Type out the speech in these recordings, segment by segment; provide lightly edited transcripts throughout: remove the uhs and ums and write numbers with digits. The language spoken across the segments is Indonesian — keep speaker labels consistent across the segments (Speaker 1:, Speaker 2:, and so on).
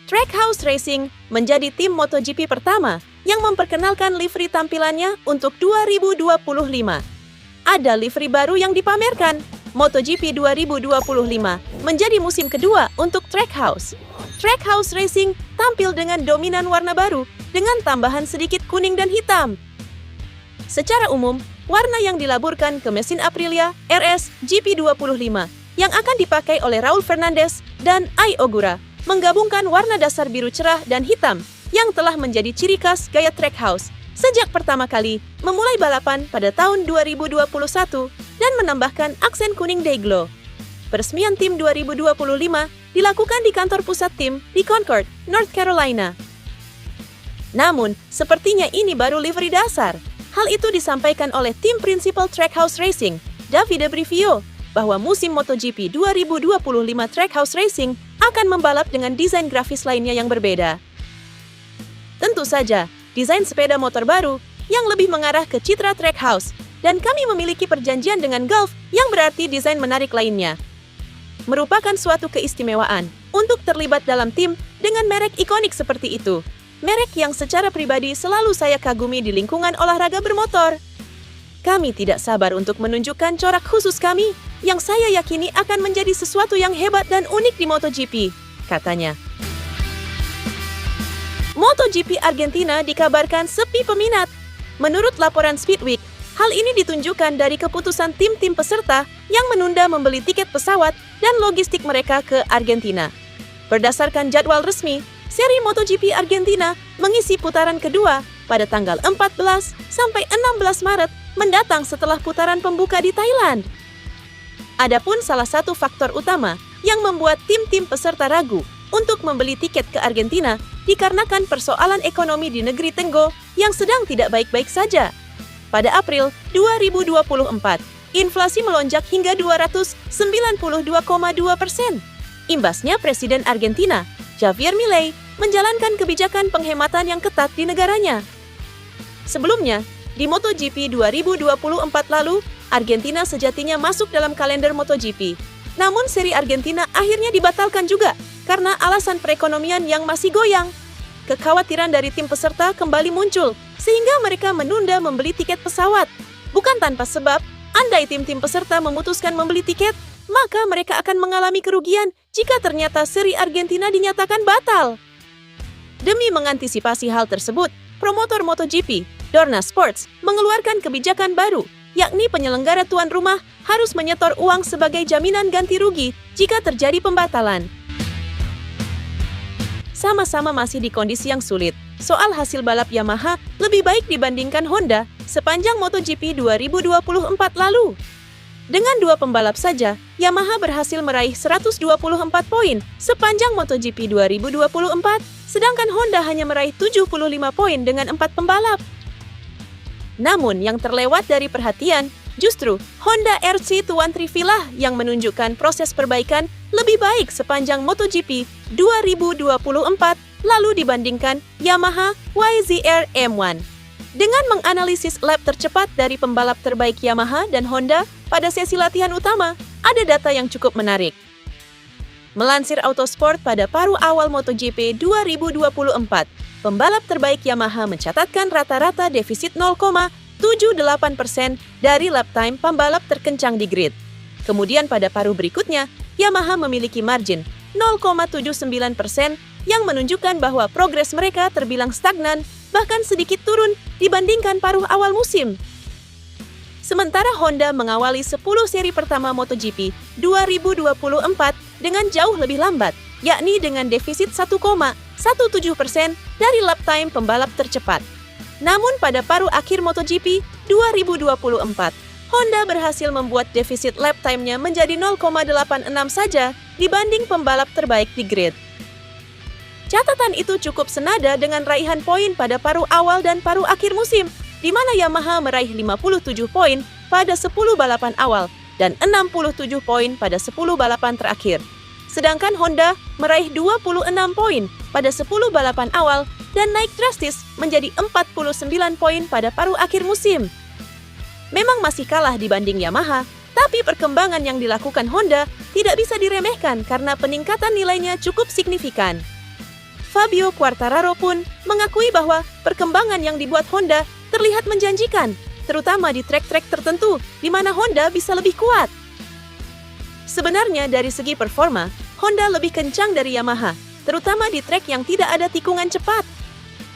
Speaker 1: Trackhouse Racing menjadi tim MotoGP pertama yang memperkenalkan livery tampilannya untuk 2025. Ada livery baru yang dipamerkan. MotoGP 2025 menjadi musim kedua untuk Trackhouse. Trackhouse Racing tampil dengan dominan warna baru dengan tambahan sedikit kuning dan hitam. Secara umum, warna yang dilaburkan ke mesin Aprilia RS GP25 yang akan dipakai oleh Raul Fernandez dan Ai Ogura menggabungkan warna dasar biru cerah dan hitam yang telah menjadi ciri khas gaya Trackhouse sejak pertama kali memulai balapan pada tahun 2021 dan menambahkan aksen kuning Dayglow. Peresmian tim 2025 dilakukan di kantor pusat tim di Concord, North Carolina. Namun, sepertinya ini baru livery dasar. Hal itu disampaikan oleh tim prinsipal Trackhouse Racing, Davide Brivio, bahwa musim MotoGP 2025 Trackhouse Racing akan membalap dengan desain grafis lainnya yang berbeda. Tentu saja, desain sepeda motor baru yang lebih mengarah ke citra Trackhouse, dan kami memiliki perjanjian dengan Gulf yang berarti desain menarik lainnya. Merupakan suatu keistimewaan untuk terlibat dalam tim dengan merek ikonik seperti itu. Merek yang secara pribadi selalu saya kagumi di lingkungan olahraga bermotor. Kami tidak sabar untuk menunjukkan corak khusus kami yang saya yakini akan menjadi sesuatu yang hebat dan unik di MotoGP, katanya. MotoGP Argentina dikabarkan sepi peminat. Menurut laporan Speedweek, hal ini ditunjukkan dari keputusan tim-tim peserta yang menunda membeli tiket pesawat dan logistik mereka ke Argentina. Berdasarkan jadwal resmi, seri MotoGP Argentina mengisi putaran kedua pada tanggal 14 sampai 16 Maret mendatang setelah putaran pembuka di Thailand. Adapun salah satu faktor utama yang membuat tim-tim peserta ragu untuk membeli tiket ke Argentina dikarenakan persoalan ekonomi di negeri Tenggo yang sedang tidak baik-baik saja. Pada April 2024, inflasi melonjak hingga 292,2%. Imbasnya Presiden Argentina, Javier Milei, menjalankan kebijakan penghematan yang ketat di negaranya. Sebelumnya, di MotoGP 2024 lalu, Argentina sejatinya masuk dalam kalender MotoGP. Namun seri Argentina akhirnya dibatalkan juga karena alasan perekonomian yang masih goyang. Kekhawatiran dari tim peserta kembali muncul sehingga mereka menunda membeli tiket pesawat. Bukan tanpa sebab, andai tim-tim peserta memutuskan membeli tiket, maka mereka akan mengalami kerugian jika ternyata seri Argentina dinyatakan batal. Demi mengantisipasi hal tersebut, promotor MotoGP, Dorna Sports, mengeluarkan kebijakan baru, yakni penyelenggara tuan rumah harus menyetor uang sebagai jaminan ganti rugi jika terjadi pembatalan. Sama-sama masih di kondisi yang sulit, soal hasil balap Yamaha lebih baik dibandingkan Honda sepanjang MotoGP 2024 lalu. Dengan 2 pembalap saja, Yamaha berhasil meraih 124 poin sepanjang MotoGP 2024, sedangkan Honda hanya meraih 75 poin dengan 4 pembalap. Namun yang terlewat dari perhatian, justru Honda RC213 lah yang menunjukkan proses perbaikan lebih baik sepanjang MotoGP 2024 lalu dibandingkan Yamaha YZR M1. Dengan menganalisis lap tercepat dari pembalap terbaik Yamaha dan Honda pada sesi latihan utama, ada data yang cukup menarik. Melansir Autosport pada paruh awal MotoGP 2024, pembalap terbaik Yamaha mencatatkan rata-rata defisit 0,78% dari lap time pembalap terkencang di grid. Kemudian pada paruh berikutnya, Yamaha memiliki margin 0,79% yang menunjukkan bahwa progres mereka terbilang stagnan, bahkan sedikit turun dibandingkan paruh awal musim. Sementara Honda mengawali 10 seri pertama MotoGP 2024 dengan jauh lebih lambat, yakni dengan defisit 1,17% dari lap time pembalap tercepat. Namun pada paruh akhir MotoGP 2024, Honda berhasil membuat defisit lap time-nya menjadi 0,86 saja dibanding pembalap terbaik di grid. Catatan itu cukup senada dengan raihan poin pada paruh awal dan paruh akhir musim, di mana Yamaha meraih 57 poin pada 10 balapan awal dan 67 poin pada 10 balapan terakhir. Sedangkan Honda meraih 26 poin pada 10 balapan awal dan naik drastis menjadi 49 poin pada paruh akhir musim. Memang masih kalah dibanding Yamaha, tapi perkembangan yang dilakukan Honda tidak bisa diremehkan karena peningkatan nilainya cukup signifikan. Fabio Quartararo pun mengakui bahwa perkembangan yang dibuat Honda terlihat menjanjikan, terutama di trek-trek tertentu di mana Honda bisa lebih kuat. Sebenarnya dari segi performa, Honda lebih kencang dari Yamaha, terutama di trek yang tidak ada tikungan cepat.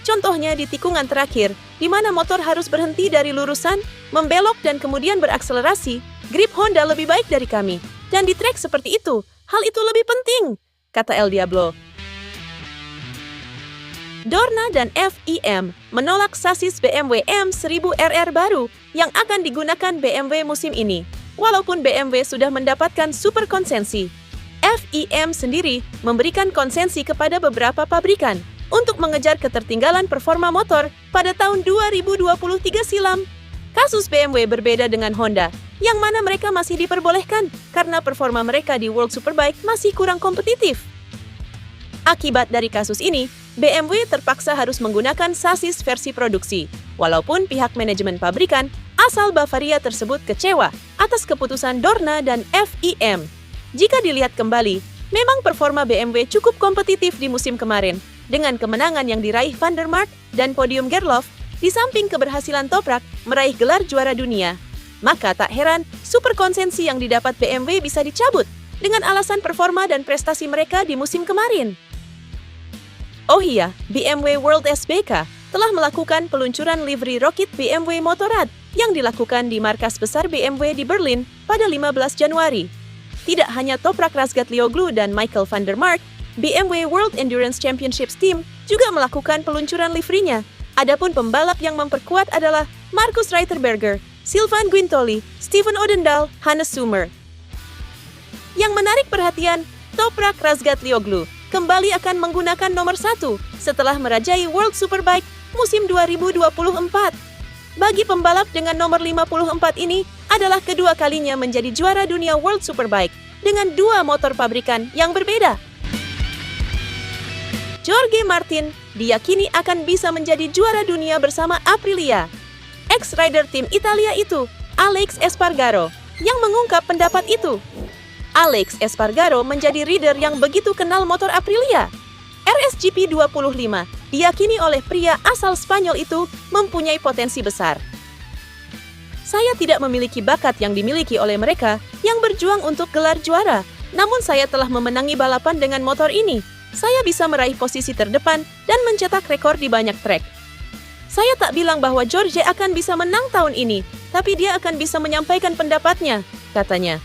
Speaker 1: Contohnya di tikungan terakhir, di mana motor harus berhenti dari lurusan, membelok dan kemudian berakselerasi, grip Honda lebih baik dari kami. Dan di trek seperti itu, hal itu lebih penting, kata El Diablo. Dorna dan FIM menolak sasis BMW M1000RR baru yang akan digunakan BMW musim ini. Walaupun BMW sudah mendapatkan super konsensi, FIM sendiri memberikan konsensi kepada beberapa pabrikan untuk mengejar ketertinggalan performa motor pada tahun 2023 silam. Kasus BMW berbeda dengan Honda, yang mana mereka masih diperbolehkan karena performa mereka di World Superbike masih kurang kompetitif. Akibat dari kasus ini, BMW terpaksa harus menggunakan sasis versi produksi, walaupun pihak manajemen pabrikan asal Bavaria tersebut kecewa atas keputusan Dorna dan FIM. Jika dilihat kembali, memang performa BMW cukup kompetitif di musim kemarin, dengan kemenangan yang diraih Van der Mark dan podium Gerloff, di samping keberhasilan Toprak meraih gelar juara dunia. Maka tak heran, super konsensi yang didapat BMW bisa dicabut dengan alasan performa dan prestasi mereka di musim kemarin. Oh iya, BMW World SBK telah melakukan peluncuran livery Rocket BMW Motorrad yang dilakukan di markas besar BMW di Berlin pada 15 Januari. Tidak hanya Toprak Razgatlioglu dan Michael van der Mark, BMW World Endurance Championships Team juga melakukan peluncuran liverynya. Adapun pembalap yang memperkuat adalah Markus Reiterberger, Sylvain Guintoli, Steven Odendaal, Hannes Sumer. Yang menarik perhatian, Toprak Razgatlioglu kembali akan menggunakan nomor 1 setelah merajai World Superbike musim 2024. Bagi pembalap dengan nomor 54 ini adalah kedua kalinya menjadi juara dunia World Superbike dengan 2 motor pabrikan yang berbeda. Jorge Martin diyakini akan bisa menjadi juara dunia bersama Aprilia. Ex-rider tim Italia itu, Alex Espargaro, yang mengungkap pendapat itu. Alex Espargaro menjadi rider yang begitu kenal motor Aprilia. RSGP 25 diyakini oleh pria asal Spanyol itu mempunyai potensi besar. Saya tidak memiliki bakat yang dimiliki oleh mereka yang berjuang untuk gelar juara, namun saya telah memenangi balapan dengan motor ini. Saya bisa meraih posisi terdepan dan mencetak rekor di banyak trek. Saya tak bilang bahwa Jorge akan bisa menang tahun ini, tapi dia akan bisa menyampaikan pendapatnya, katanya.